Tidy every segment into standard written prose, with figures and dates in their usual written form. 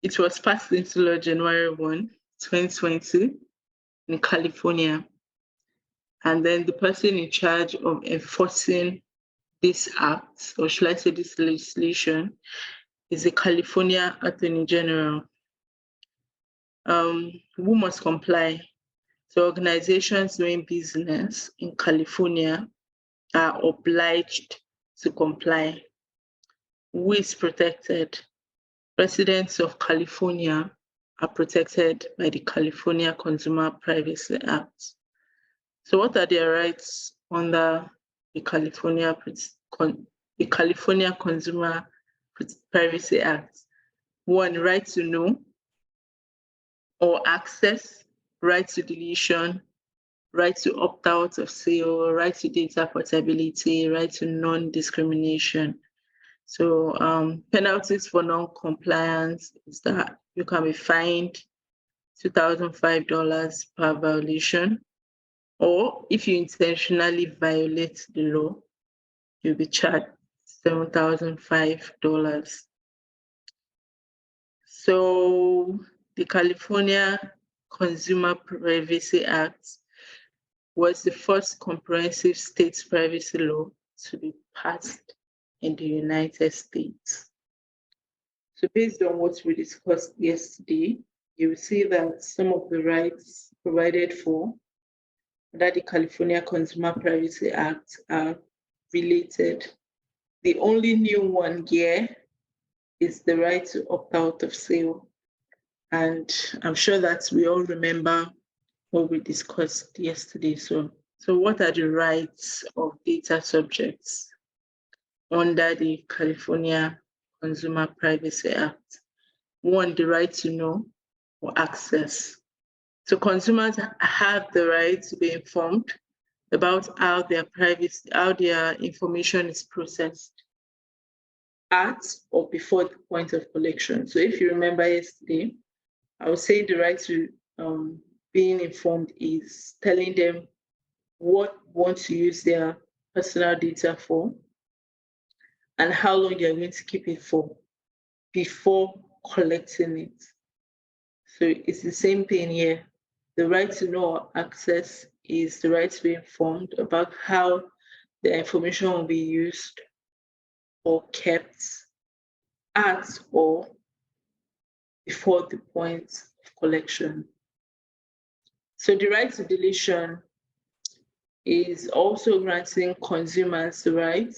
It was passed into law January 1, 2020 in California. And then the person in charge of enforcing this act, or should I say this legislation, is the California Attorney General, who must comply. So organizations doing business in California are obliged to comply. Who is protected? Residents of California are protected by the California Consumer Privacy Act. So what are their rights under the California Consumer Privacy Act? One, right to know or access, right to deletion, right to opt out of sale, right to data portability, right to non-discrimination. So penalties for non-compliance is that you can be fined $2,005 per violation, or if you intentionally violate the law, you'll be charged $7,005. So the California Consumer Privacy Act was the first comprehensive state privacy law to be passed in the United States. So based on what we discussed yesterday, you will see that some of the rights provided for under the California Consumer Privacy Act are related. The only new one here is the right to opt out of sale. And I'm sure that we all remember what we discussed yesterday. So what are the rights of data subjects under the California Consumer Privacy Act? One, the right to know or access. So consumers have the right to be informed about how their information is processed at or before the point of collection. So if you remember yesterday, I was saying the right to being informed is telling them what you want to use their personal data for and how long you're going to keep it for before collecting it. So it's the same thing here. The right to know or access is the right to be informed about how the information will be used or kept at or before the point of collection. So the right to deletion is also granting consumers the right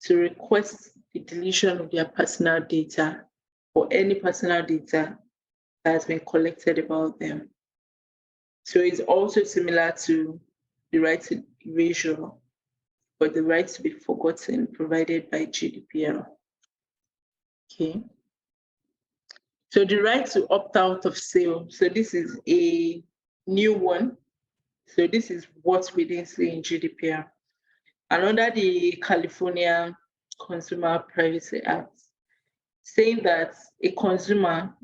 to request the deletion of their personal data or any personal data that has been collected about them. So it's also similar to the right to erasure or the right to be forgotten provided by GDPR. Okay. So the right to opt out of sale. So this is a new one. So this is what we didn't see in GDPR. And under the California Consumer Privacy Act, saying that a consumer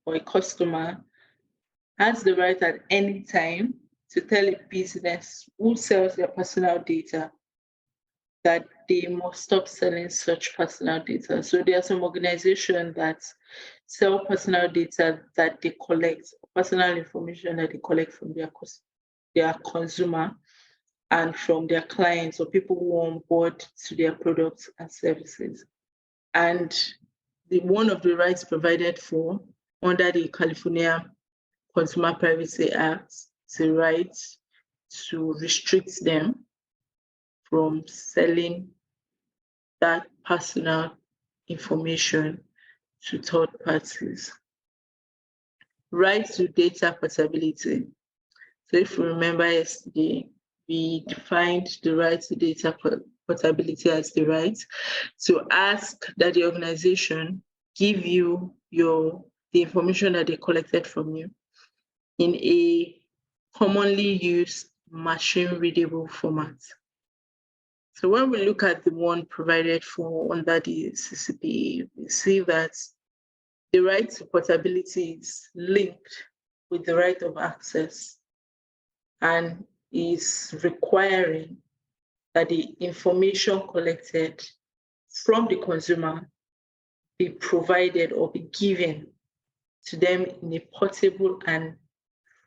or a customer has the right at any time to tell a business who sells their personal data that they must stop selling such personal data. So there are some organizations that sell personal data that they collect, personal information that they collect from their consumer and from their clients or people who are on board to their products and services. And one of the rights provided for under the California Consumer Privacy Act is a right to restrict them from selling that personal information to third parties. Right to data portability. So if you remember yesterday, we defined the right to data portability as the right to ask that the organization give you the information that they collected from you in a commonly used machine-readable format. So when we look at the one provided for under the CCPA, we see that the right to portability is linked with the right of access and is requiring that the information collected from the consumer be provided or be given to them in a portable and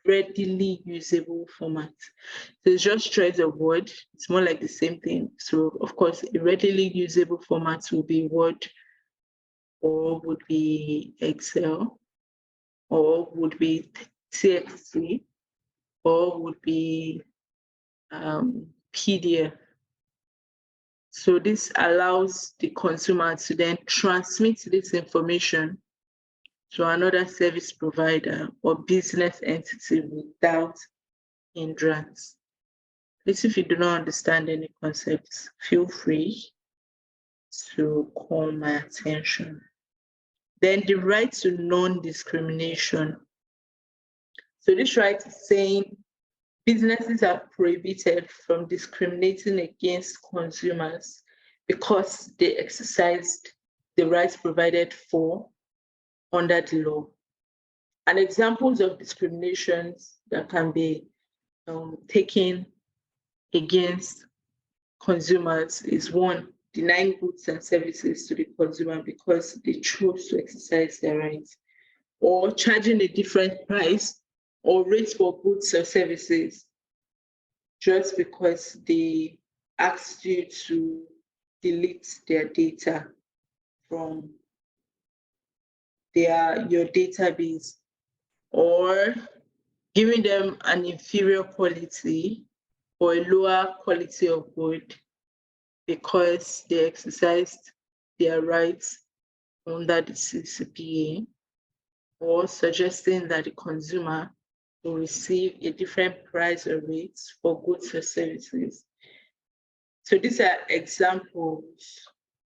readily usable format. So it's just choice of word. It's more like the same thing. So of course, a readily usable format will be Word, or would be Excel, or would be TXT, or would be PDF. So this allows the consumer to then transmit this information to another service provider or business entity without hindrance. Please, if you do not understand any concepts, feel free to call my attention. Then the right to non-discrimination. So this right is saying businesses are prohibited from discriminating against consumers because they exercised the rights provided for under the law. And examples of discriminations that can be taken against consumers is one, denying goods and services to the consumer because they chose to exercise their rights, or charging a different price or rate for goods or services just because they asked you to delete their data from your database, or giving them an inferior quality or a lower quality of good because they exercised their rights under the CCPA, or suggesting that the consumer will receive a different price or rates for goods or services. So these are examples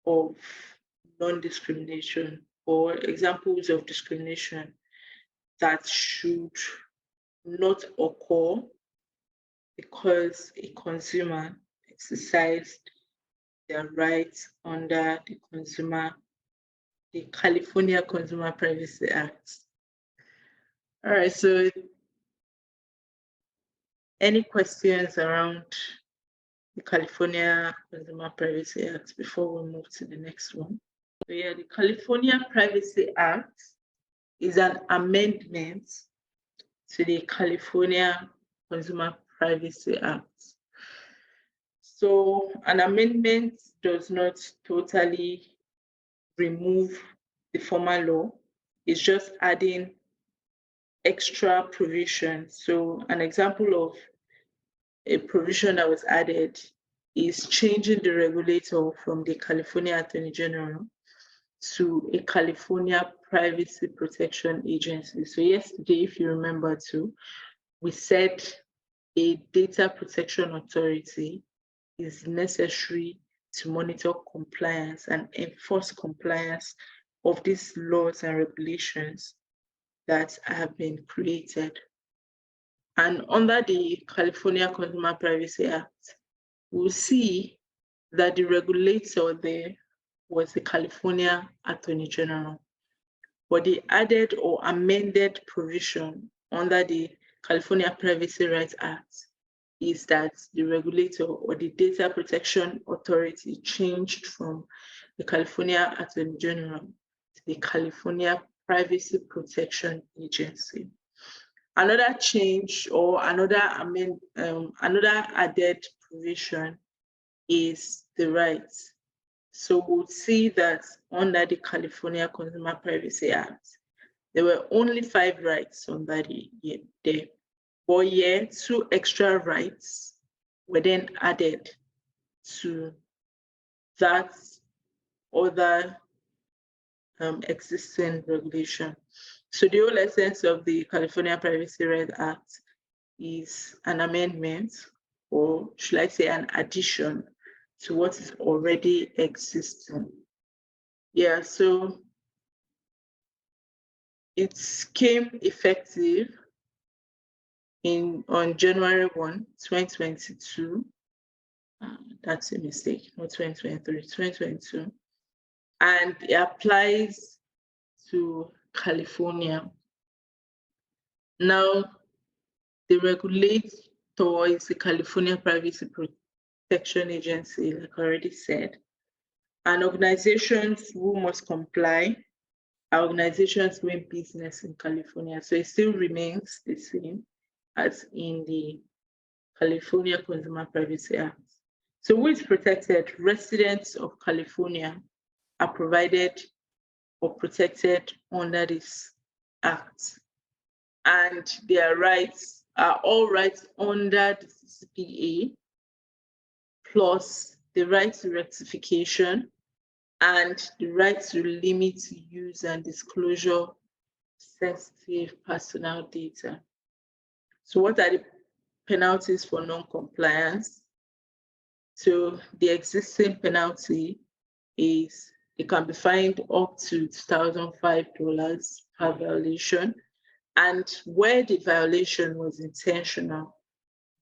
of non-discrimination, or examples of discrimination that should not occur because a consumer exercised their rights under the California Consumer Privacy Act. All right, so any questions around the California Consumer Privacy Act before we move to the next one? So yeah, the California Privacy Act is an amendment to the California Consumer Privacy Act. So an amendment does not totally remove the former law. It's just adding extra provisions. So an example of a provision that was added is changing the regulator from the California Attorney General to a California Privacy Protection Agency. So yesterday, if you remember too, we said a data protection authority is necessary to monitor compliance and enforce compliance of these laws and regulations that have been created. And under the California Consumer Privacy Act, we'll see that the regulator there was the California Attorney General. But the added or amended provision under the California Privacy Rights Act is that the regulator or the data protection authority changed from the California Attorney General to the California Privacy Protection Agency. Another change or another added provision is the rights. So we'll see that under the California Consumer Privacy Act, there were only 5 rights under there. But yeah, 2 extra rights were then added to that other existing regulation. So the whole essence of the California Privacy Rights Act is an amendment, or should I say an addition to what is already existing. Yeah, so it came effective on January 1, 2022. That's a mistake, not 2023, 2022. And it applies to California. Now, the regulator is the California Privacy Protection Agency, like I already said. And organizations who must comply organizations doing business in California. So it still remains the same as in the California Consumer Privacy Act. So who is protected? Residents of California are provided or protected under this act. And their rights are all rights under the CCPA, plus the right to rectification and the right to limit use and disclosure of sensitive personal data. So what are the penalties for non-compliance? So the existing penalty is it can be fined up to $2,005 per violation. And where the violation was intentional,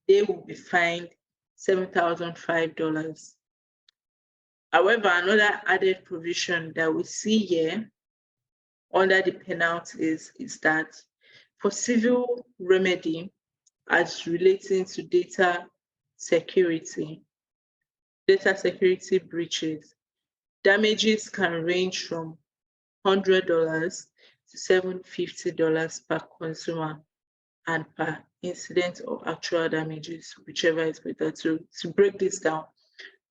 they will be fined $7,005. However, another added provision that we see here under the penalties is that for civil remedy as relating to data security breaches, damages can range from $100 to $750 per consumer and per incident of actual damages, whichever is better. To break this down,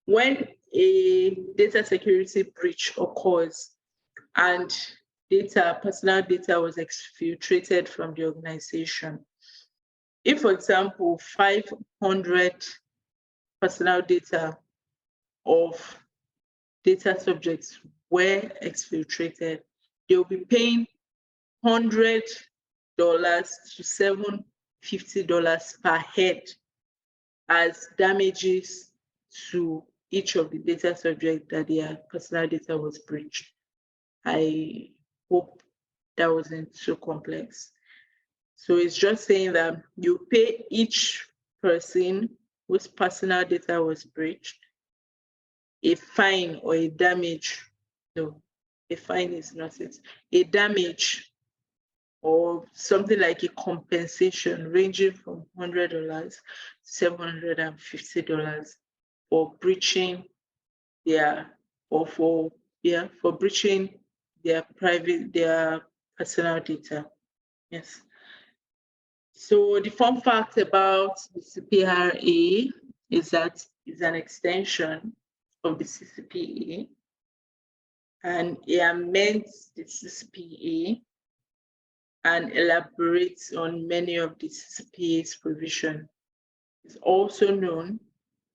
when a data security breach occurs and personal data was exfiltrated from the organization, if, for example, 500 personal data of data subjects were exfiltrated, they'll be paying $100 to $750 per head as damages to each of the data subjects that their personal data was breached. I hope that wasn't so complex. So it's just saying that you pay each person whose personal data was breached a fine or a damage. No, a fine is not it. A damage or something like a compensation ranging from $100 to $750 for breaching for breaching their personal data. Yes. So the fun fact about the CPRA is that it's an extension of the CCPA, and it amends the CCPA and elaborates on many of the CCPA's provisions. It's also known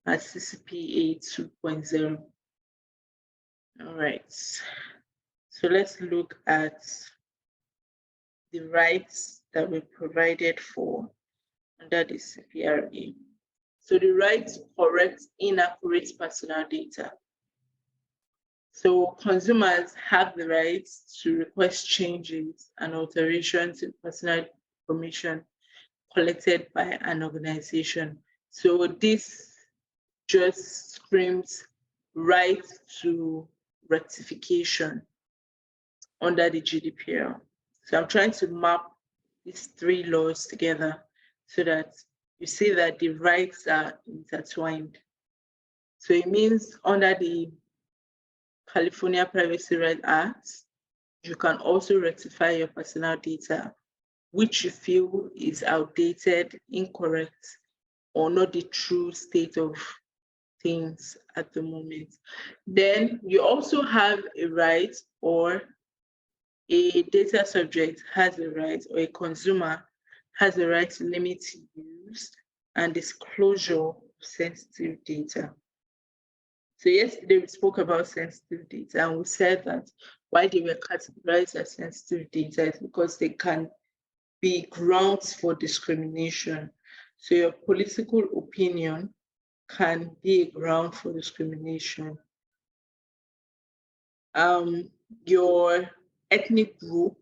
as CCPA 2.0. All right, so let's look at the rights that were provided for under the CPRA. So the right to correct inaccurate personal data. So consumers have the right to request changes and alterations in personal information collected by an organization. So this just screams right to rectification under the GDPR. So I'm trying to map these three laws together so that you see that the rights are intertwined. So it means under the California Privacy Rights Act, you can also rectify your personal data, which you feel is outdated, incorrect, or not the true state of things at the moment. Then you also have a right, or a data subject has a right, or a consumer has a right to limit use and disclosure of sensitive data. So yesterday we spoke about sensitive data, and we said that why they were categorized as sensitive data is because they can be grounds for discrimination. So your political opinion can be a ground for discrimination. Your ethnic group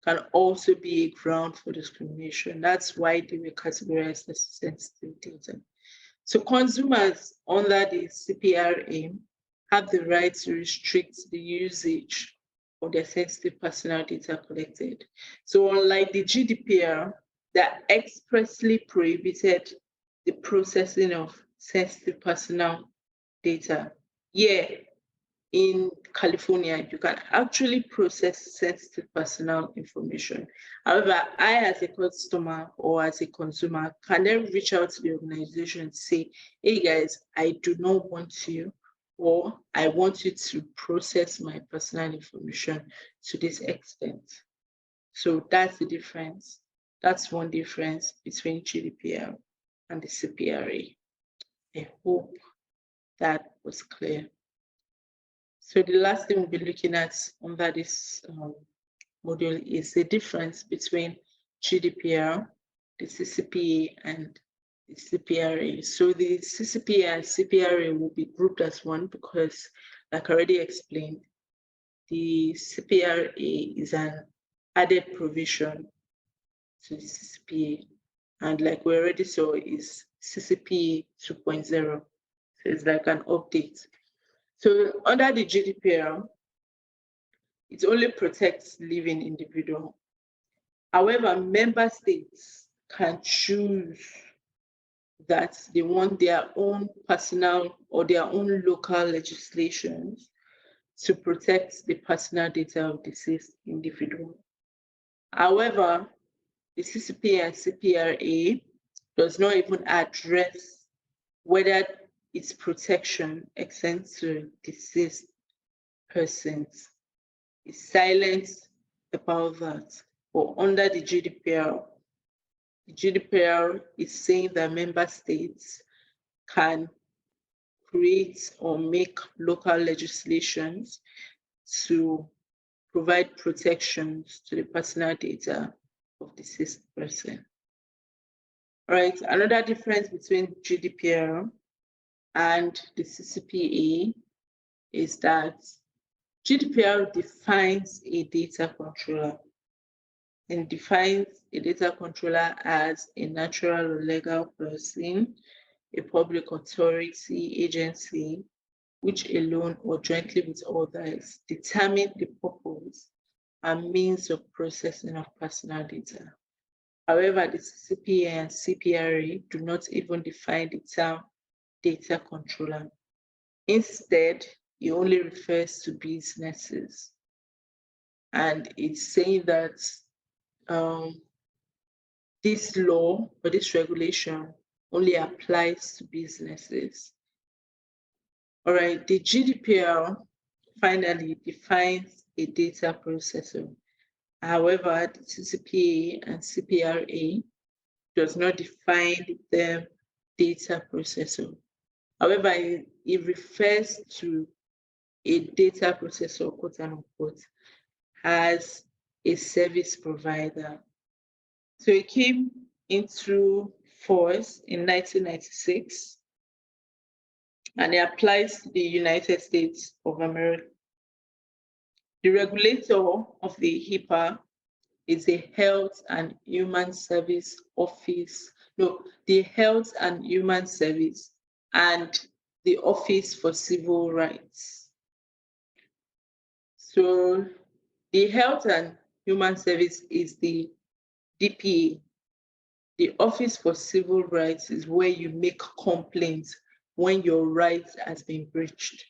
can also be a ground for discrimination. That's why they were categorized as sensitive data. So consumers under the CPRA have the right to restrict the usage of their sensitive personal data collected. So unlike the GDPR that expressly prohibited the processing of sensitive personal data, in California, you can actually process sensitive personal information. However, I as a customer or as a consumer can then reach out to the organization and say, hey guys, I do not want you, or I want you to process my personal information to this extent. So that's the difference. That's one difference between GDPR and the CPRA. I hope that was clear. So the last thing we'll be looking at under this module is the difference between GDPR, the CCPA, and the CPRA. So the CCPA and CPRA will be grouped as one because, like I already explained, the CPRA is an added provision to the CCPA. And like we already saw, is CCPA 2.0. So it's like an update. So under the GDPR, it only protects living individuals. However, member states can choose that they want their own personal or their own local legislations to protect the personal data of deceased individuals. However, the CCPA and CPRA does not even address whether its protection extends to deceased persons. It's silent about that. But under the GDPR is saying that member states can create or make local legislations to provide protections to the personal data of the deceased person. All right, another difference between GDPR and the CCPA is that GDPR defines a data controller and defines a data controller as a natural or legal person, a public authority, agency, which alone or jointly with others determine the purpose and means of processing of personal data. However, the CCPA and CPRA do not even define the term data controller. Instead, it only refers to businesses. And it's saying that this law or this regulation only applies to businesses. All right, the GDPR finally defines a data processor. However, the CCPA and CPRA does not define the data processor. However, it refers to a data processor, quote unquote, as a service provider. So it came into force in 1996 and it applies to the United States of America. The regulator of the HIPAA is the Health and Human Service Office. No, the Health and Human Service and the Office for Civil Rights. So the Health and Human Service is the DPA. The Office for Civil Rights is where you make complaints when your rights has been breached.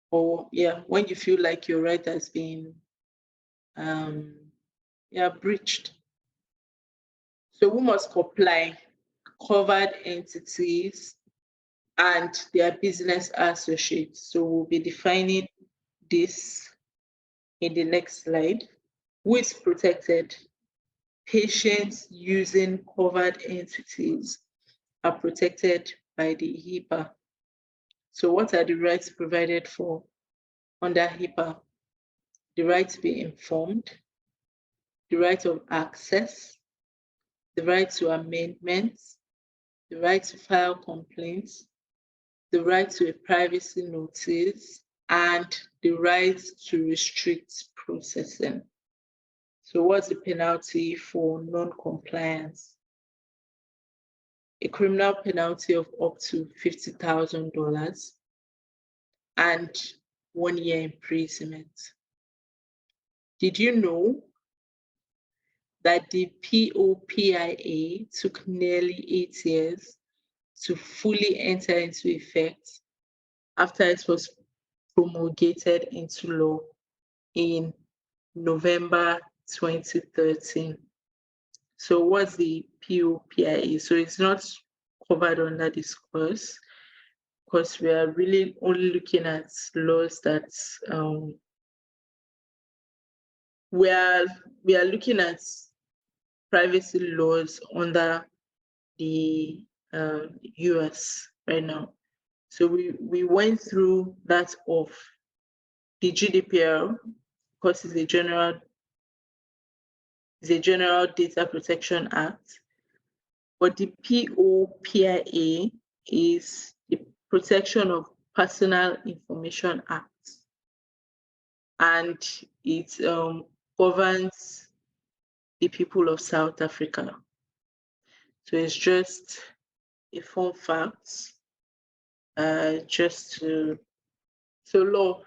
Or when you feel like your right has been breached. So we must comply covered entities and their business associates. So we'll be defining this in the next slide. Who is protected? Patients using covered entities are protected by the HIPAA. So what are the rights provided for under HIPAA? The right to be informed, the right of access, the right to amendments, the right to file complaints, the right to a privacy notice, and the right to restrict processing. So what's the penalty for non-compliance? A criminal penalty of up to $50,000 and 1 year imprisonment. Did you know that the POPIA took nearly 8 years to fully enter into effect after it was promulgated into law in November 2013. So what's the POPIA? So it's not covered under this course because we are really only looking at laws that we are looking at privacy laws under the US right now. So we went through that of the GDPR because it's a general Data Protection Act, but the POPIA is the Protection of Personal Information Act, and it governs the people of South Africa. So it's just a fun fact, law.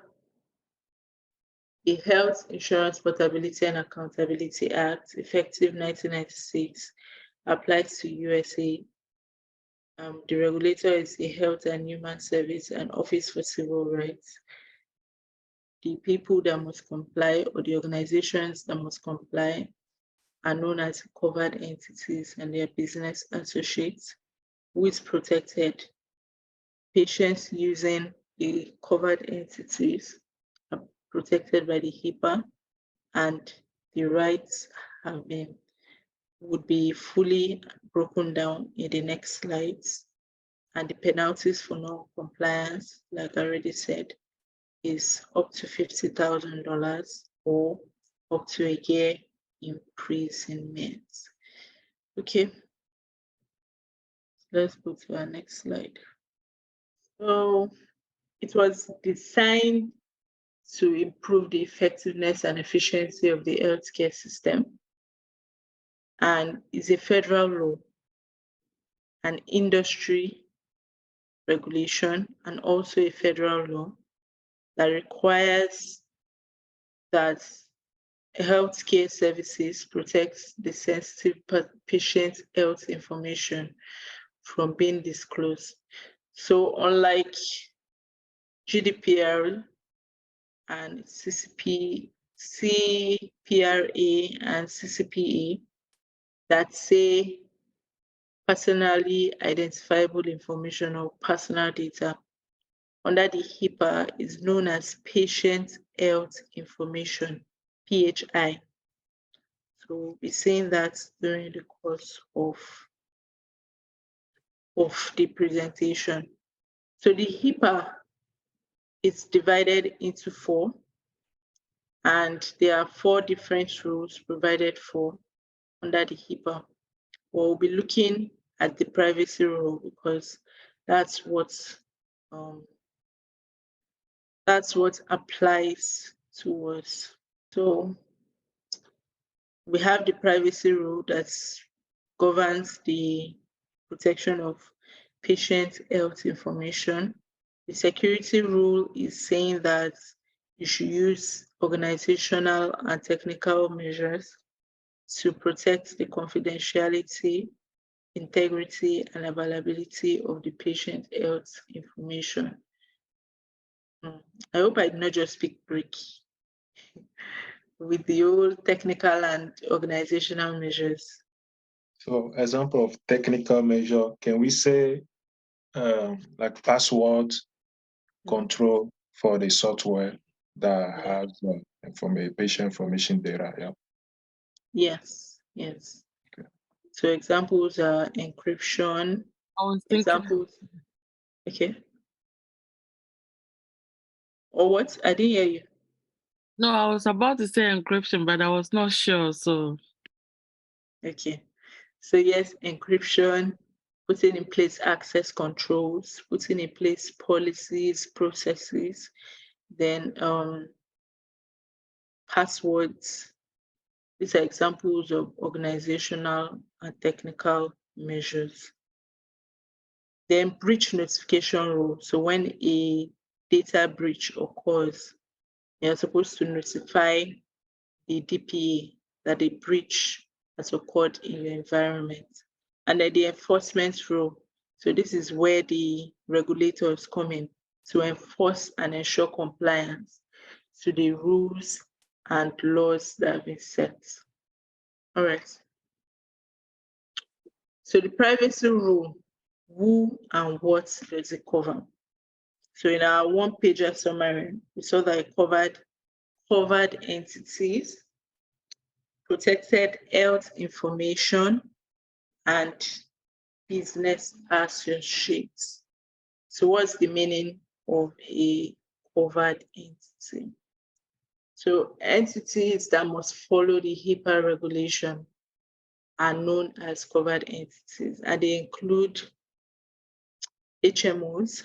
The Health Insurance Portability and Accountability Act, effective 1996, applies to USA. The regulator is the Health and Human Service and Office for Civil Rights. The people that must comply, or the organizations that must comply, are known as covered entities and their business associates, who is protected. Patients using the covered entities are protected by the HIPAA, and the rights would be fully broken down in the next slides. And the penalties for non-compliance, like I already said, is up to $50,000 or up to a year imprisonment. Okay, let's go to our next slide. So it was designed to improve the effectiveness and efficiency of the healthcare system, and is a federal law, an industry regulation, and also a federal law that requires that healthcare services protect the sensitive patient health information from being disclosed. So unlike GDPR and CPRA and CCPA that say personally identifiable information or personal data, under the HIPAA is known as Patient Health Information, PHI. So we'll be saying that during the course of the presentation. So the HIPAA is divided into 4, and there are 4 different rules provided for under the HIPAA. We'll be looking at the privacy rule because that's what applies to us. So we have the privacy rule that governs the protection of patient health information. The security rule is saying that you should use organizational and technical measures to protect the confidentiality, integrity, and availability of the patient health information. I hope I did not just speak Greek with the old technical and organizational measures. So, example of technical measure, can we say like password control for the software that has patient information data? Yeah. Yes. Okay. So examples are encryption. Examples. Okay. Or what? I didn't hear you. No, I was about to say encryption, but I was not sure. So. Okay. So yes, encryption, putting in place access controls, putting in place policies, processes, then passwords. These are examples of organizational and technical measures. Then breach notification rule. So when a data breach occurs, you're supposed to notify the DPA that a breach has occurred in your environment. And then the enforcement rule. So this is where the regulators come in. to enforce and ensure compliance to the rules and laws that have been set. All right. So the privacy rule, who and what does it cover? So in our one-pager summary, we saw that it covered entities, protected health information, and business associates. So what's the meaning of a covered entity? So entities that must follow the HIPAA regulation are known as covered entities, and they include HMOs,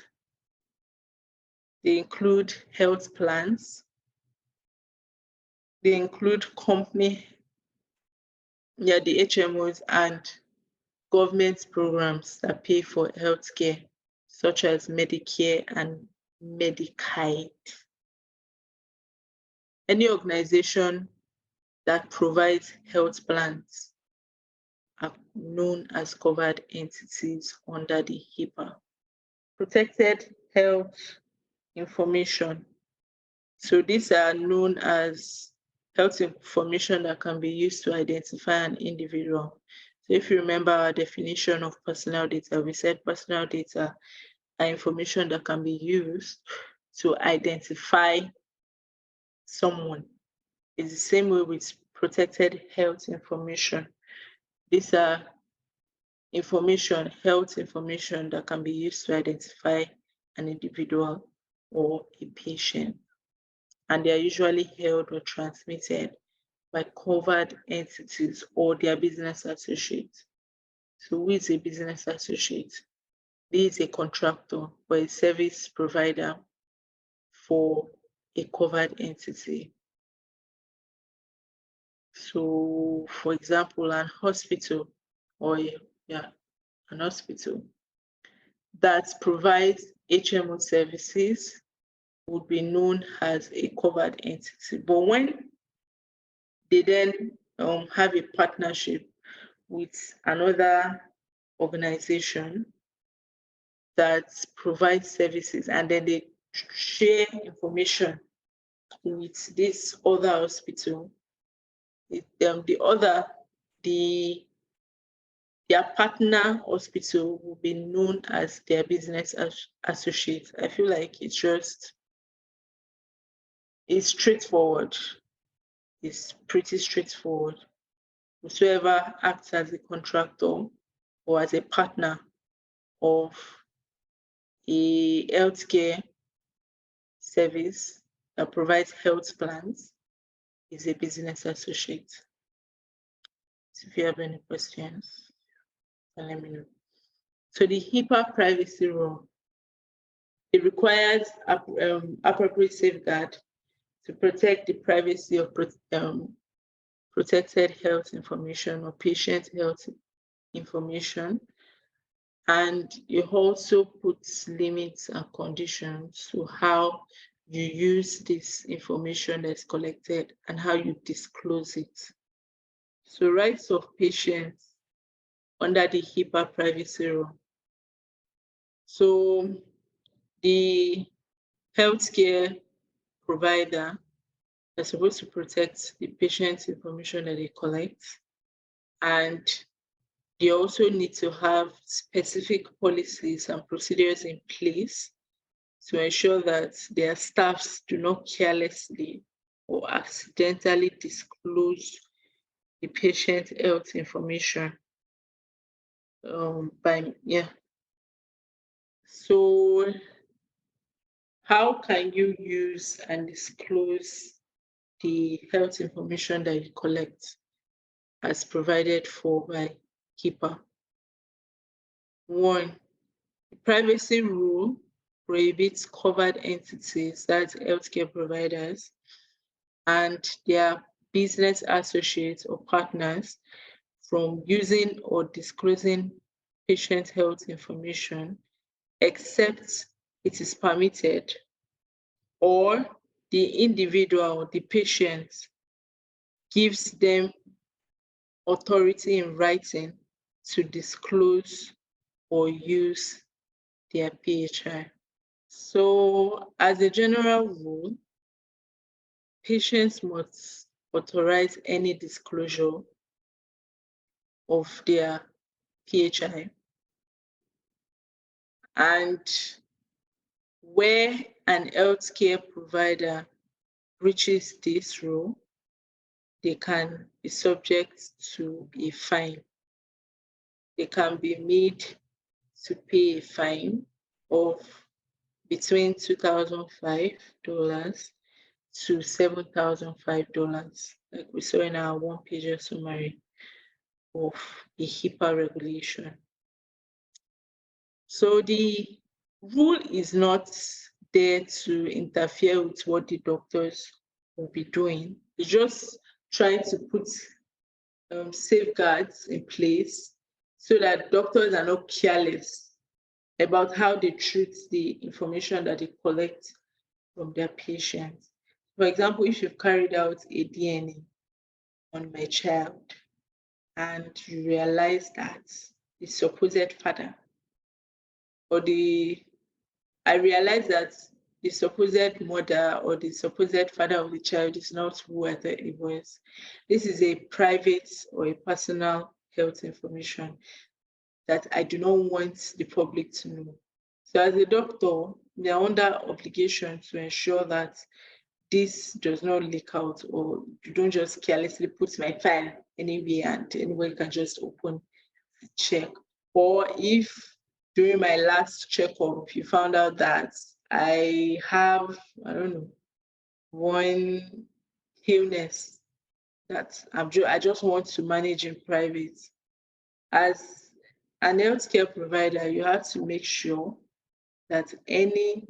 they include health plans, they include the HMOs and government programs that pay for healthcare, such as Medicare and Medicaid. Any organization that provides health plans are known as covered entities under the HIPAA. Protected health information. So these are known as health information that can be used to identify an individual. So if you remember our definition of personal data, we said personal data are information that can be used to identify someone. It's the same way with protected health information. These are health information that can be used to identify an individual or a patient. And they are usually held or transmitted by covered entities or their business associates. So who is a business associate? This is a contractor or a service provider for a covered entity. So for example, an hospital an hospital that provides HMO services would be known as a covered entity. But when they then have a partnership with another organization that provides services, and then they share information with this other hospital, their partner hospital will be known as their business associate. I feel like it's straightforward. It's pretty straightforward. Whosoever acts as a contractor or as a partner of a healthcare service that provides health plans is a business associate. So if you have any questions, let me know. So the HIPAA privacy rule, it requires appropriate safeguard to protect the privacy of protected health information or patient health information. And it also puts limits and conditions to how you use this information that's collected and how you disclose it. So rights of patients under the HIPAA privacy rule. So the healthcare provider is supposed to protect the patient's information that they collect, and they also need to have specific policies and procedures in place to ensure that their staffs do not carelessly or accidentally disclose the patient health information. So how can you use and disclose the health information that you collect as provided for by HIPAA? One, the privacy rule prohibits covered entities, that's healthcare providers, and their business associates or partners from using or disclosing patient health information except it is permitted or the individual, the patient, gives them authority in writing to disclose or use their PHI. So as a general rule, patients must authorize any disclosure of their PHI. And where an healthcare provider breaches this rule, they can be subject to a fine. They can be made to pay a fine of between $2,005 to $7,005, like we saw in our one-pager summary of the HIPAA regulation. So the rule is not there to interfere with what the doctors will be doing. It's just trying to put safeguards in place so that doctors are not careless about how they treat the information that they collect from their patients. For example, if you've carried out a DNA on my child and you realize that the supposed father or I realize that the supposed mother or the supposed father of the child is not who I thought it was. This is a private or a personal health information that I do not want the public to know. So as a doctor, they are under obligation to ensure that this does not leak out, or you don't just carelessly put my file anywhere and anyone can just open, check. Or if during my last checkup, you found out that I have, I don't know, one illness that I just want to manage in private. As an healthcare provider, you have to make sure that any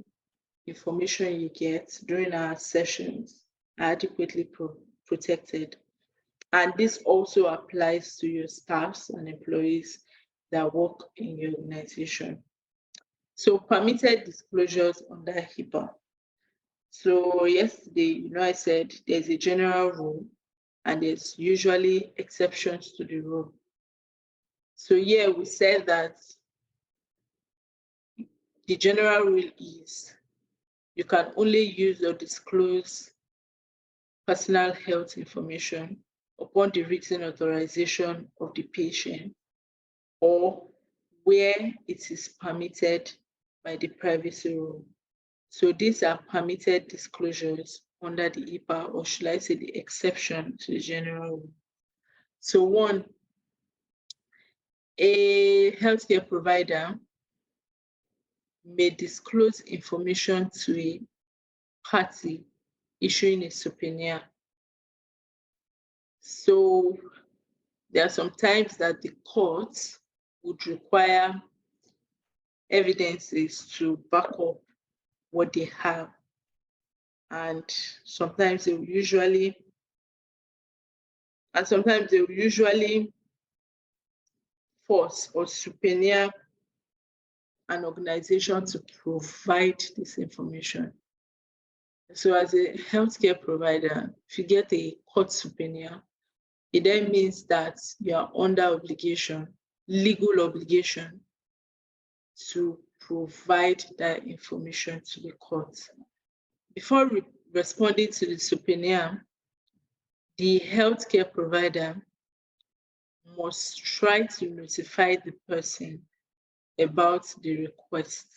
information you get during our sessions are adequately protected. And this also applies to your staffs and employees that work in your organization. So permitted disclosures under HIPAA. So yesterday, I said there's a general rule and there's usually exceptions to the rule. So here we said that the general rule is you can only use or disclose personal health information upon the written authorization of the patient or where it is permitted by the privacy rule. So these are permitted disclosures under the HIPAA, or should I say the exception to the general rule. So one, a healthcare provider may disclose information to a party issuing a subpoena. So there are some times that the court would require evidences to back up what they have. And sometimes they will usually force or subpoena an organization to provide this information. So as a healthcare provider, if you get a court subpoena, it then means that you are under obligation, legal obligation, to provide that information to the court. Before responding to the subpoena, the healthcare provider must try to notify the person about the request.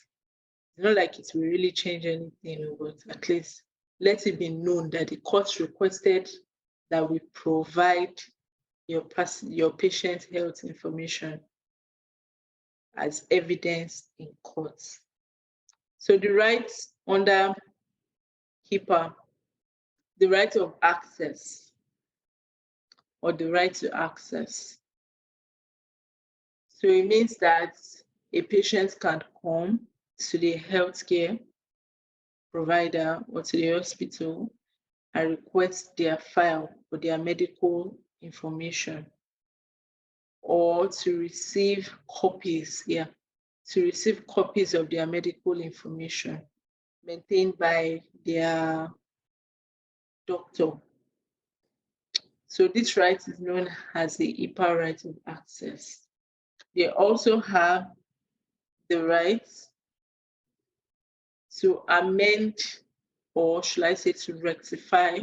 It's not like it will really change anything, but at least let it be known that the court requested that we provide your patient health information as evidence in court. So the rights under HIPAA, the right of access or the right to access. So it means that a patient can come to the healthcare provider or to the hospital and request their file or their medical information, or to receive copies, of their medical information maintained by their doctor. So this right is known as the HIPAA right of access. They also have the right to amend, or should I say to rectify,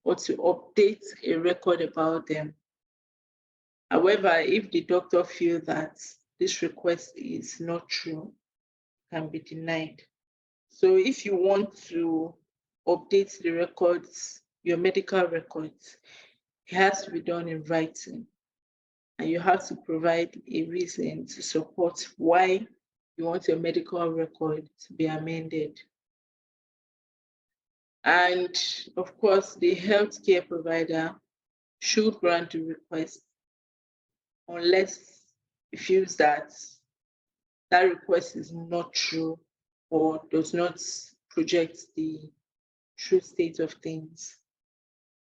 or to update a record about them. However, if the doctor feels that this request is not true, it can be denied. So if you want to update the records, your medical records, it has to be done in writing. And you have to provide a reason to support why you want your medical record to be amended. And of course, the healthcare provider should grant the request unless it feels that that request is not true or does not project the true state of things.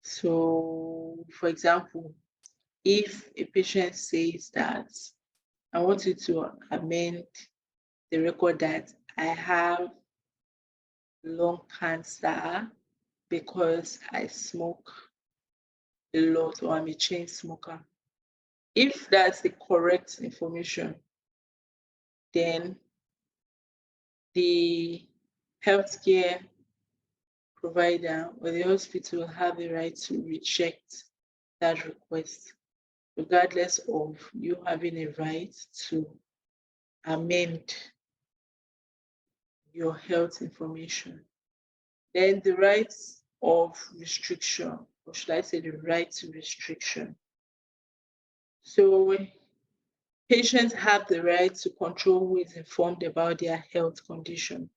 So, for example, if a patient says that I want you to amend the record that I have lung cancer because I smoke a lot or I'm a chain smoker. If that's the correct information, then the healthcare provider or the hospital have the right to reject that request, regardless of you having a right to amend your health information. Then the rights of restriction, or should I say the right to restriction. So patients have the right to control who is informed about their health condition.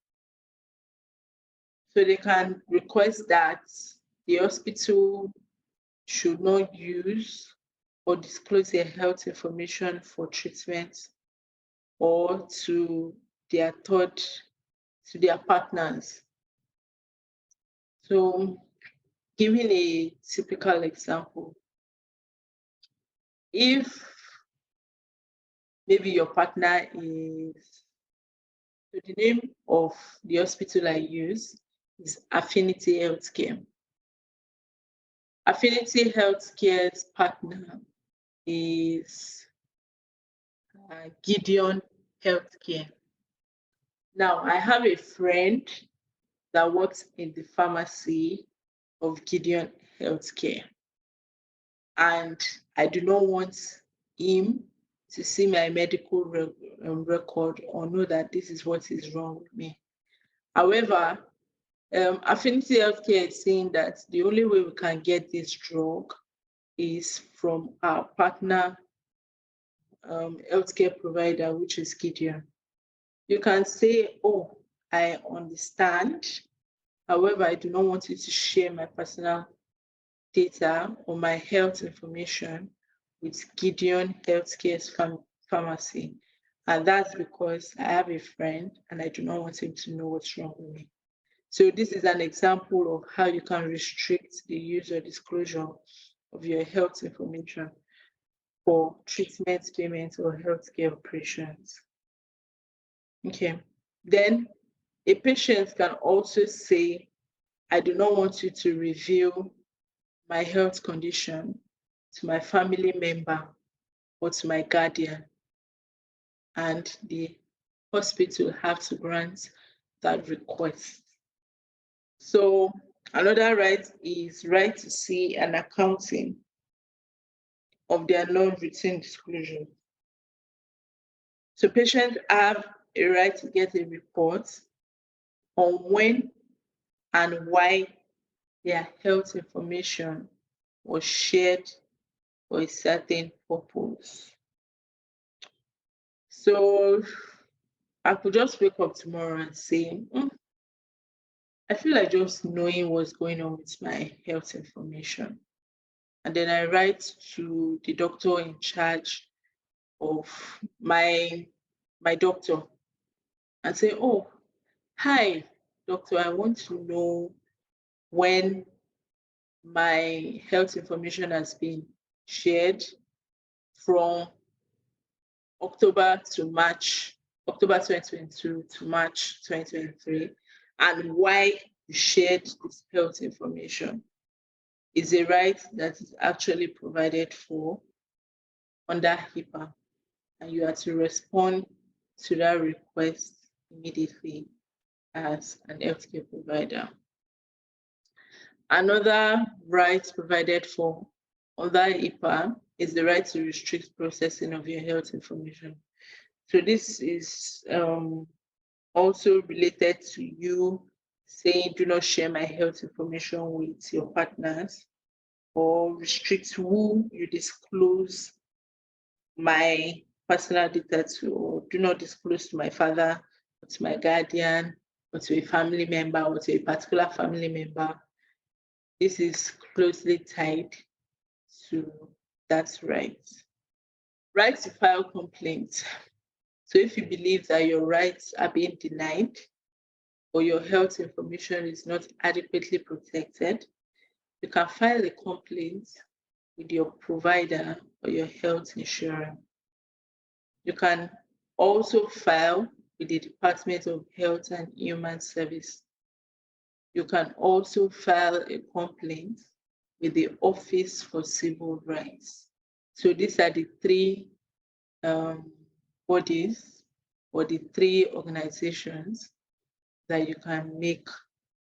So they can request that the hospital should not use or disclose their health information for treatment or to their partners. So giving a typical example, if maybe your partner is, so the name of the hospital I use is Affinity Healthcare. Affinity Healthcare's partner is Gideon Healthcare. Now, I have a friend that works in the pharmacy of Gideon Healthcare, and I do not want him to see my medical record or know that this is what is wrong with me. However, Affinity Healthcare is saying that the only way we can get this drug is from our partner healthcare provider, which is Gideon. You can say, oh, I understand. However, I do not want you to share my personal data or my health information with Gideon Healthcare's pharmacy. And that's because I have a friend and I do not want him to know what's wrong with me. So this is an example of how you can restrict the use or disclosure of your health information for treatment, payments, or healthcare operations. Okay. Then a patient can also say, I do not want you to reveal my health condition to my family member or to my guardian. And the hospital have to grant that request. So another right is right to see an accounting of their non-routine disclosure. So patients have a right to get a report on when and why their health information was shared for a certain purpose. So I could just wake up tomorrow and say, I feel like just knowing what's going on with my health information. And then I write to the doctor in charge of my doctor and say, oh, hi, doctor, I want to know when my health information has been shared from October 2022 to March 2023, and why you shared this health information. Is a right that is actually provided for under HIPAA, and you have to respond to that request immediately. as an healthcare provider. Another right provided for under HIPAA is the right to restrict processing of your health information. So this is also related to you saying, do not share my health information with your partners, or restrict who you disclose my personal data to, or do not disclose to my father, or to my guardian, or to a family member, or to a particular family member. This is closely tied to that right. Right to file complaints. So if you believe that your rights are being denied, or your health information is not adequately protected, you can file a complaint with your provider or your health insurer. You can also file with the Department of Health and Human Service. You can also file a complaint with the Office for Civil Rights. So these are the three bodies or the three organizations that you can make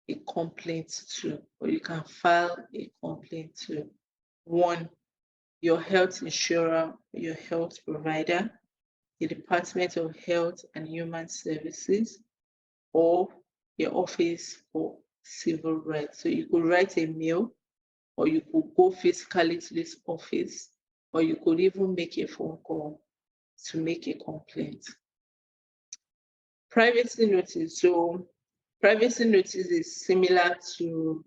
a complaint to, or you can file a complaint to. One, your health insurer, your health provider, the Department of Health and Human Services, or your Office for Civil Rights. So you could write a mail, or you could go physically to this office, or you could even make a phone call to make a complaint. Privacy notice. So privacy notice is similar to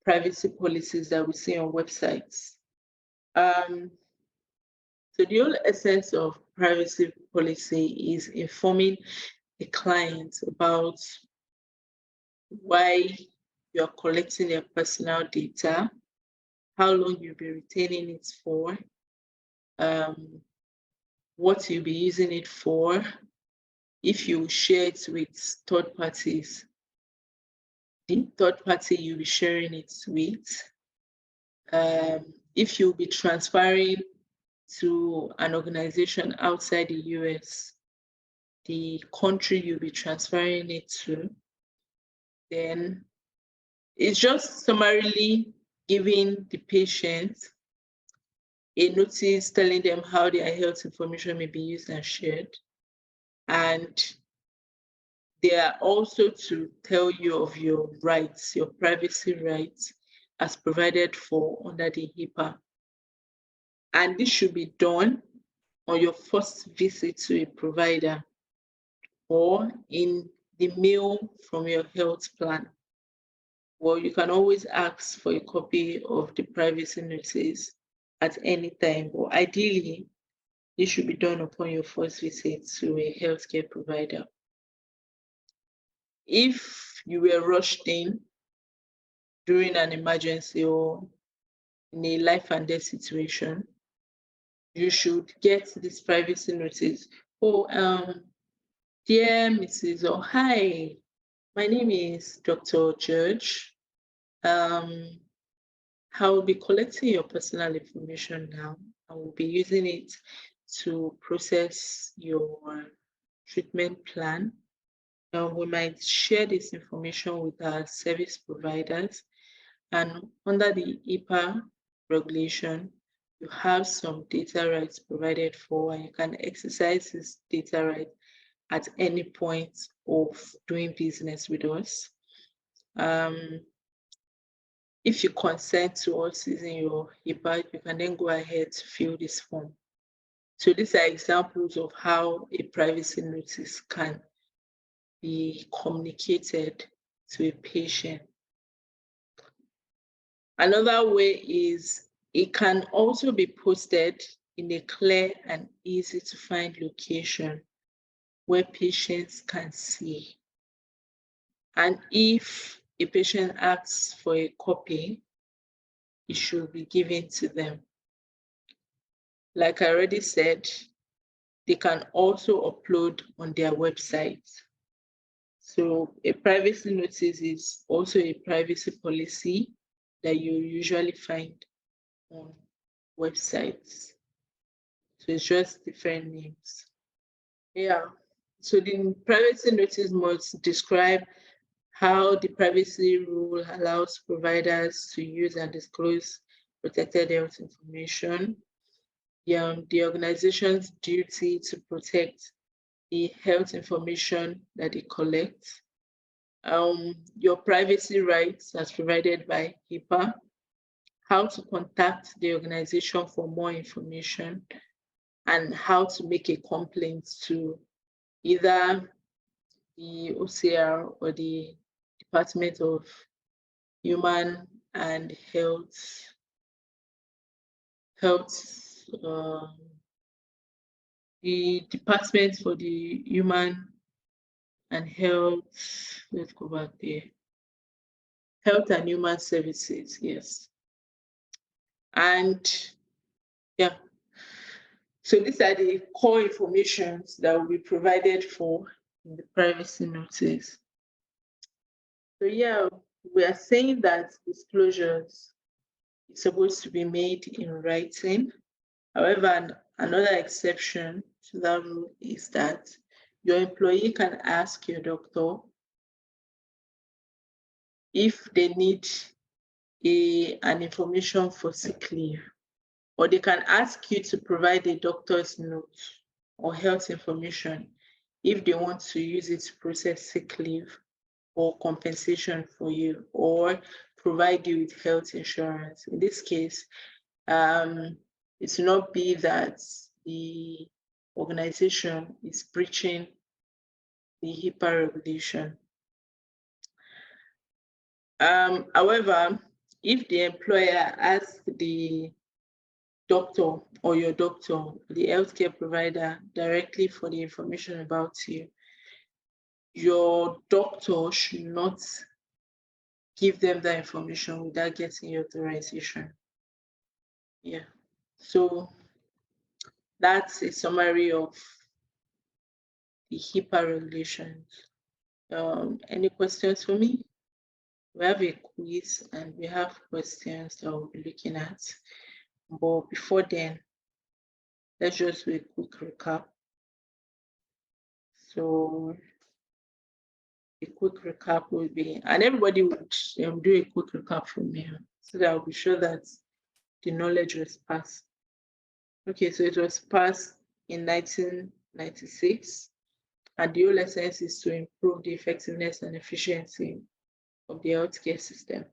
privacy policies that we see on websites. So the whole essence of privacy policy is informing the client about why you're collecting their personal data, how long you'll be retaining it for, what you'll be using it for, if you share it with third parties, the third party you'll be sharing it with, if you'll be transferring to an organization outside the US, the country you'll be transferring it to, then it's just summarily giving the patient a notice telling them how their health information may be used and shared. And they are also to tell you of your rights, your privacy rights, as provided for under the HIPAA. And this should be done on your first visit to a provider or in the mail from your health plan. Well, you can always ask for a copy of the privacy notice at any time, but ideally, this should be done upon your first visit to a healthcare provider. If you were rushed in during an emergency or in a life and death situation, you should get this privacy notice. Oh, dear Mrs. or hi, my name is Dr. George. I will be collecting your personal information now. I will be using it to process your treatment plan. We might share this information with our service providers, and under the HIPAA regulation, you have some data rights provided for, and you can exercise this data right at any point of doing business with us. If you consent to us using your HIPAA, you can then go ahead to fill this form. So these are examples of how a privacy notice can be communicated to a patient. Another way is it can also be posted in a clear and easy to find location where patients can see. And if a patient asks for a copy, it should be given to them. Like I already said, they can also upload on their website. So a privacy notice is also a privacy policy that you usually find on websites. So it's just different names. Yeah, So the privacy notice must describe how the privacy rule allows providers to use and disclose protected health information, the organization's duty to protect the health information that they collect, your privacy rights as provided by HIPAA, how to contact the organization for more information, and how to make a complaint to either the OCR or the Department of Human and Health, the Department for the Human and Health, let's go back there, Health and Human Services, yes. And yeah, so these are the core informations that will be provided for in the privacy notice. So yeah, we are saying that disclosures is supposed to be made in writing. However, another exception to that rule is that your employee can ask your doctor if they need an information for sick leave, or they can ask you to provide a doctor's note or health information if they want to use it to process sick leave or compensation for you, or provide you with health insurance. In this case, it will not be that the organization is breaching the HIPAA regulation. However, if the employer asks the doctor or your doctor, the healthcare provider, directly for the information about you, your doctor should not give them that information without getting your authorization. Yeah, so that's a summary of the HIPAA regulations. Any questions for me? We have a quiz and we have questions that we'll be looking at. But before then, let's just do a quick recap. So a quick recap will be, and everybody would do a quick recap for me so that I'll be sure that the knowledge was passed. Okay, so it was passed in 1996, and the whole essence is to improve the effectiveness and efficiency of the healthcare system.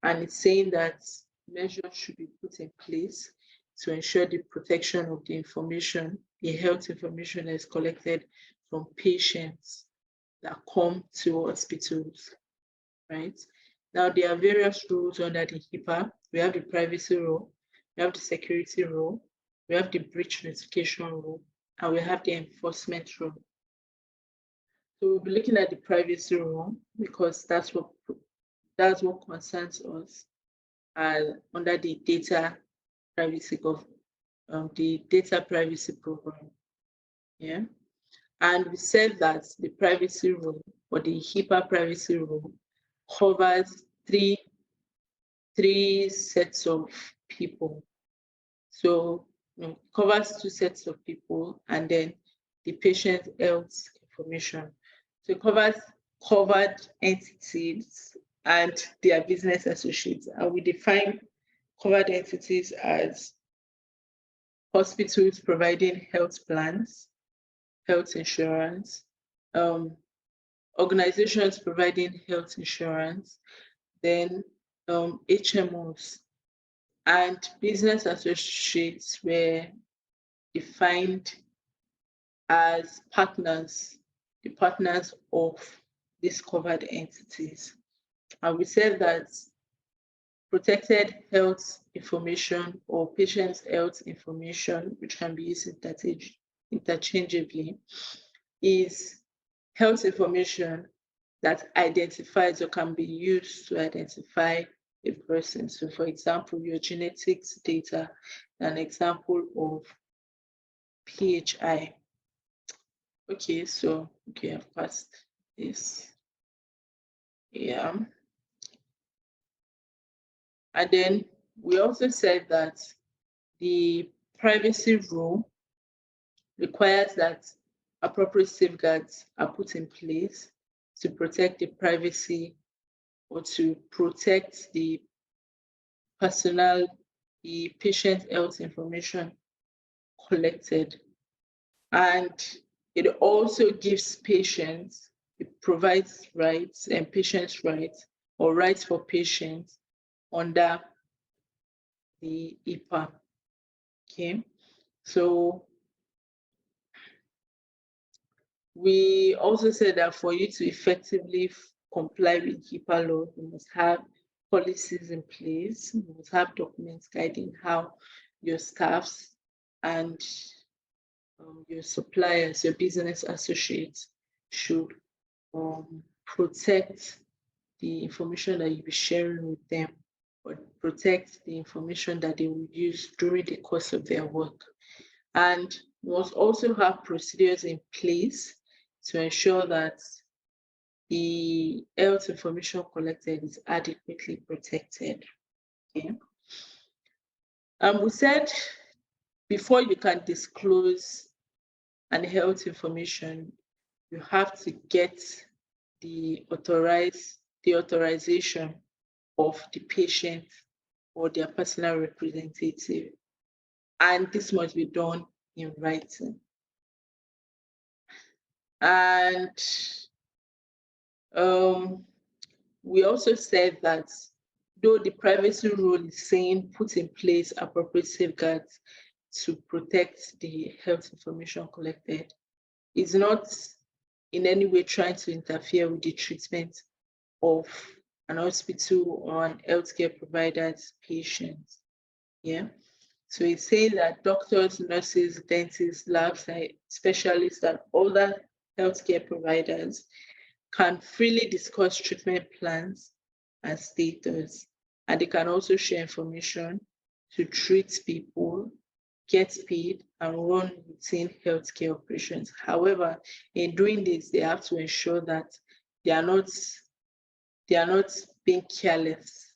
And it's saying that measures should be put in place to ensure the protection of the information, the health information that is collected from patients that come to hospitals, right? Now, there are various rules under the HIPAA. We have the privacy rule, we have the security rule, we have the breach notification rule, and we have the enforcement rule. So we'll be looking at the privacy rule because that's what concerns us under the data privacy program. Yeah, and we said that the privacy rule or the HIPAA privacy rule covers three sets of people. So covers two sets of people and then the patient health information. So it covers covered entities and their business associates. And we define covered entities as hospitals providing health plans, health insurance, organizations providing health insurance, then HMOs, and business associates were defined as partners, the partners of these covered entities. And we said that protected health information or patient's health information, which can be used interchangeably, is health information that identifies or can be used to identify a person. So for example, your genetics data, an example of PHI. Okay, so I've passed this. Yeah. And then we also said that the privacy rule requires that appropriate safeguards are put in place to protect the privacy or to protect the patient health information collected. And it also gives patients, it provides rights and patients' rights or rights for patients under the HIPAA. Okay, so we also said that for you to effectively comply with HIPAA law, you must have policies in place, you must have documents guiding how your staffs and your suppliers, your business associates should protect the information that you'll be sharing with them, or protect the information that they will use during the course of their work. And we must also have procedures in place to ensure that the health information collected is adequately protected. Okay. We said before you can disclose an health information, you have to get the authorization of the patient or their personal representative. And this must be done in writing. And we also said that though the privacy rule is saying put in place appropriate safeguards to protect the health information collected, it's not in any way trying to interfere with the treatment of an hospital or an healthcare provider's patients. Yeah. So it's saying that doctors, nurses, dentists, lab specialists, and other healthcare providers can freely discuss treatment plans and status. And they can also share information to treat people, get paid, and run routine healthcare operations. However, in doing this, they have to ensure that they are not being careless.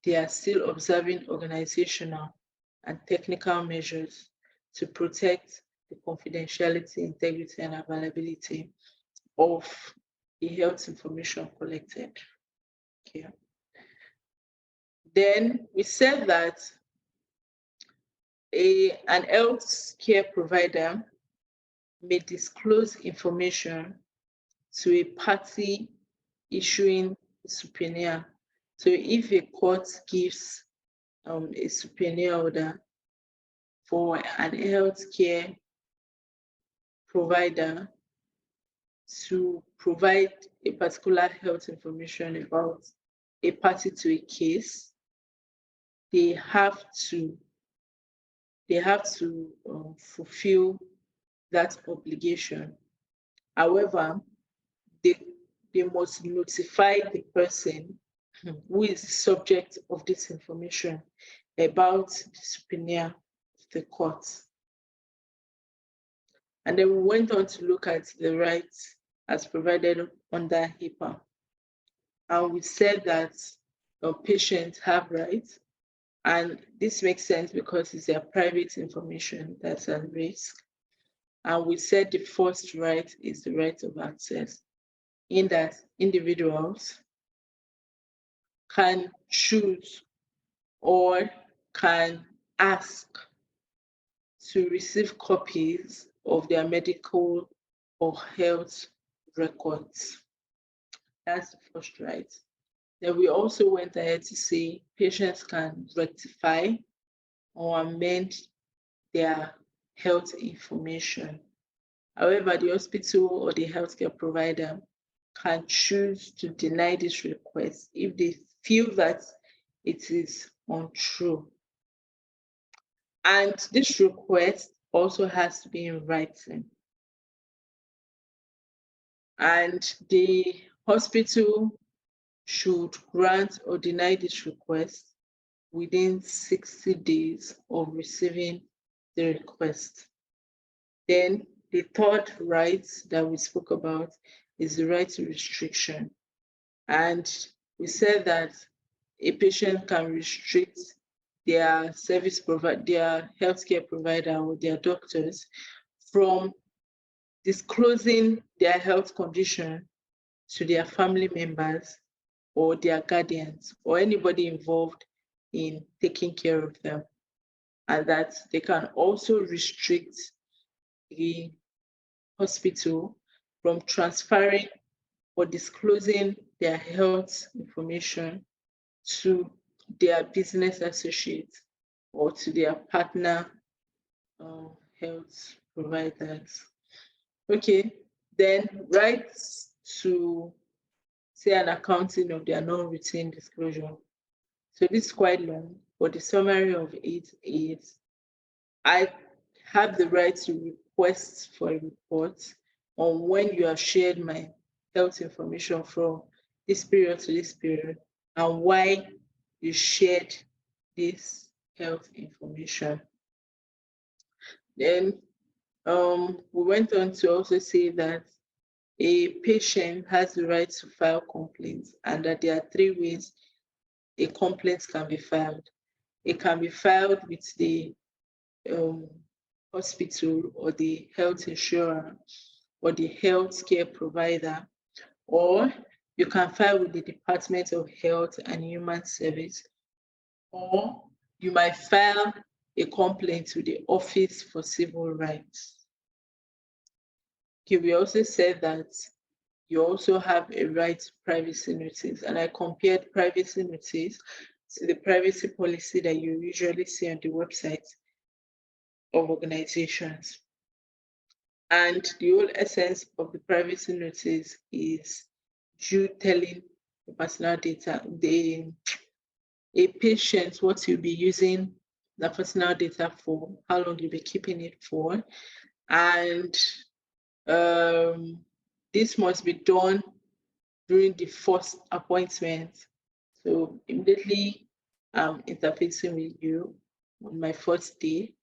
They are still observing organizational and technical measures to protect the confidentiality, integrity, and availability of the health information collected. Okay. Then we said that an health care provider may disclose information to a party issuing a subpoena. So if a court gives a subpoena order for an healthcare provider to provide a particular health information about a party to a case, they have to fulfill that obligation. However, they must notify the person who is the subject of this information about the subpoena of the court. And then we went on to look at the rights as provided under HIPAA. And we said that patients have rights, and this makes sense because it's their private information that's at risk. And we said the first right is the right of access, in that individuals can choose or can ask to receive copies of their medical or health records. That's the first right. Then we also went ahead to say patients can rectify or amend their health information. However, the hospital or the healthcare provider can choose to deny this request if they feel that it is untrue. And this request also has to be in writing. And the hospital should grant or deny this request within 60 days of receiving the request. Then the third right that we spoke about is the right to restriction. And we said that a patient can restrict their service provider, their healthcare provider, or their doctors from disclosing their health condition to their family members or their guardians or anybody involved in taking care of them. And that they can also restrict the hospital from transferring or disclosing their health information to their business associates or to their partner health providers. Okay, then rights to say an accounting of their non-routine disclosure. So this is quite long, but the summary of it is I have the right to request for a report on when you have shared my health information from this period to this period and why you shared this health information. Then we went on to also say that a patient has the right to file complaints and that there are 3 ways a complaint can be filed. It can be filed with the hospital or the health insurer or the healthcare provider, or you can file with the Department of Health and Human Service, or you might file a complaint to the Office for Civil Rights. Okay, we also said that you also have a right to privacy notice, and I compared privacy notice to the privacy policy that you usually see on the website of organizations. And the whole essence of the privacy notice is you telling the personal data, a patient what you'll be using the personal data for, how long you'll be keeping it for, and this must be done during the first appointment. So immediately I'm interfacing with you on my first day,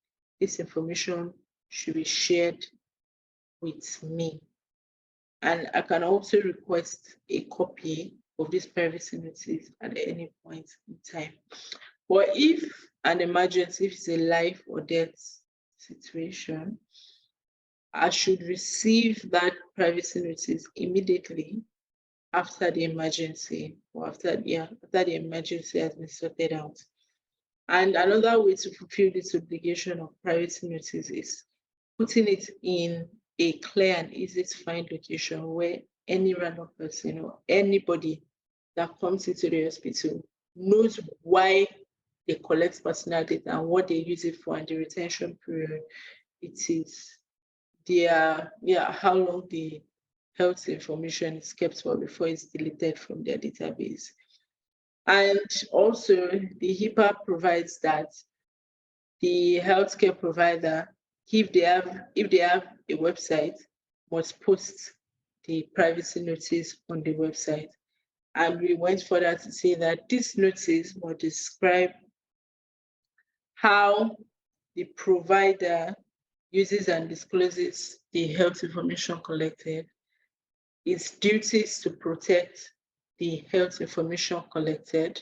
this information should be shared with me. And I can also request a copy of this privacy notice at any point in time. But if an emergency, if it's a life or death situation, I should receive that privacy notice immediately after the emergency or after the emergency has been sorted out. And another way to fulfill this obligation of privacy notice is putting it in a clear and easy to find location where any random person or anybody that comes into the hospital knows why they collect personal data and what they use it for and the retention period it is, how long the health information is kept for before it's deleted from their database. And also the HIPAA provides that the healthcare provider, if they have a website, must post the privacy notice on the website. And we went further to say that this notice must describe how the provider uses and discloses the health information collected, its duties to protect the health information collected,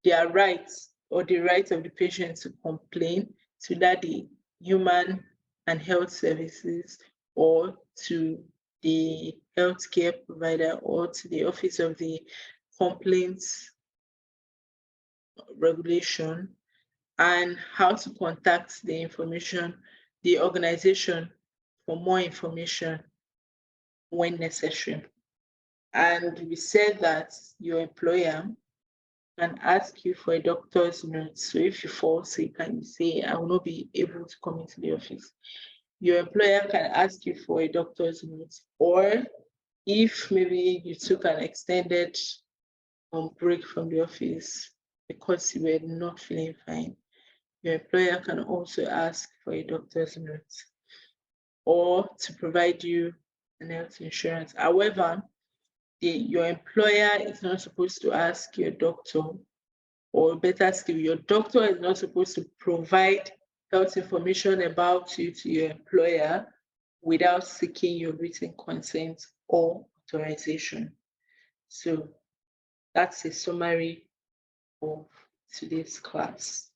their rights or the right of the patient to complain to that the human and health services or to the healthcare provider or to the office of the complaints regulation, and how to contact the organization for more information when necessary. And we said that your employer can ask you for a doctor's note. So if you fall sick and you say, I will not be able to come into the office, your employer can ask you for a doctor's note. Or if maybe you took an extended break from the office because you were not feeling fine, your employer can also ask for a doctor's note or to provide you an health insurance. However, your employer is not supposed to ask your doctor, or better still, your doctor is not supposed to provide health information about you to your employer without seeking your written consent or authorization. So that's a summary of today's class.